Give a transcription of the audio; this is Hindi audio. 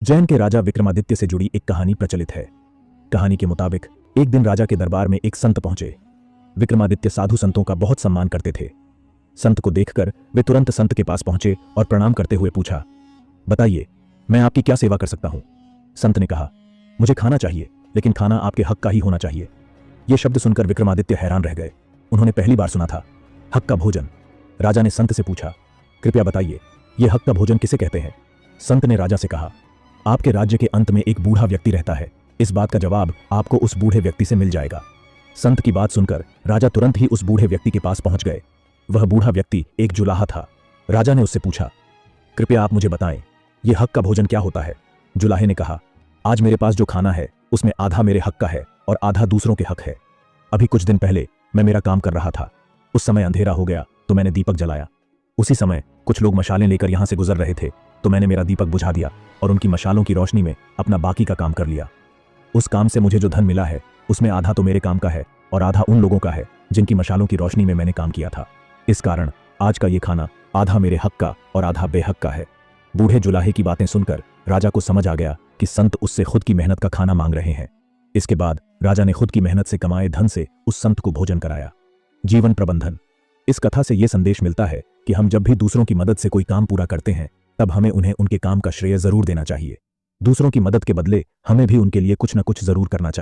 जैन के राजा विक्रमादित्य से जुड़ी एक कहानी प्रचलित है। कहानी के मुताबिक एक दिन राजा के दरबार में एक संत पहुंचे। विक्रमादित्य साधु संतों का बहुत सम्मान करते थे। संत को देखकर वे तुरंत संत के पास पहुंचे और प्रणाम करते हुए पूछा, बताइए, मैं आपकी क्या सेवा कर सकता हूं? संत ने कहा, मुझे खाना चाहिए, लेकिन खाना आपके हक का ही होना चाहिए। यह शब्द सुनकर विक्रमादित्य हैरान रह गए। उन्होंने पहली बार सुना था हक का भोजन। राजा ने संत से पूछा, कृपया बताइए, यह हक का भोजन किसे कहते हैं? संत ने राजा से कहा, आपके राज्य के अंत में एक बूढ़ा व्यक्ति रहता है। इस बात का जवाब आपको उस बूढ़े व्यक्ति से मिल जाएगा। संत की बात सुनकर राजा तुरंत ही उस बूढ़े व्यक्ति के पास पहुंच गए। वह बूढ़ा व्यक्ति एक जुलाहा था। राजा ने उससे पूछा, कृपया आप मुझे बताएं, यह हक का भोजन क्या होता है? जुलाहे ने कहा, आज मेरे पास जो खाना है उसमें आधा मेरे हक का है और आधा दूसरों के हक है। अभी कुछ दिन पहले मैं मेरा काम कर रहा था। उस समय अंधेरा हो गया तो मैंने दीपक जलाया। उसी समय कुछ लोग मशालें लेकर यहां से गुजर रहे थे तो मैंने मेरा दीपक बुझा दिया और उनकी मशालों की रोशनी में अपना बाकी का काम कर लिया। उस काम से मुझे जो धन मिला है उसमें आधा तो मेरे काम का है और आधा उन लोगों का है जिनकी मशालों की रोशनी में मैंने काम किया था। इस कारण आज का ये खाना आधा मेरे हक का और आधा बेहक का है। बूढ़े जुलाहे की बातें सुनकर राजा को समझ आ गया कि संत उससे खुद की मेहनत का खाना मांग रहे हैं। इसके बाद राजा ने खुद की मेहनत से कमाए धन से उस संत को भोजन कराया। जीवन प्रबंधन। इस कथा से यह संदेश मिलता है कि हम जब भी दूसरों की मदद से कोई काम पूरा करते हैं तब हमें उन्हें उनके काम का श्रेय जरूर देना चाहिए। दूसरों की मदद के बदले हमें भी उनके लिए कुछ न कुछ जरूर करना चाहिए।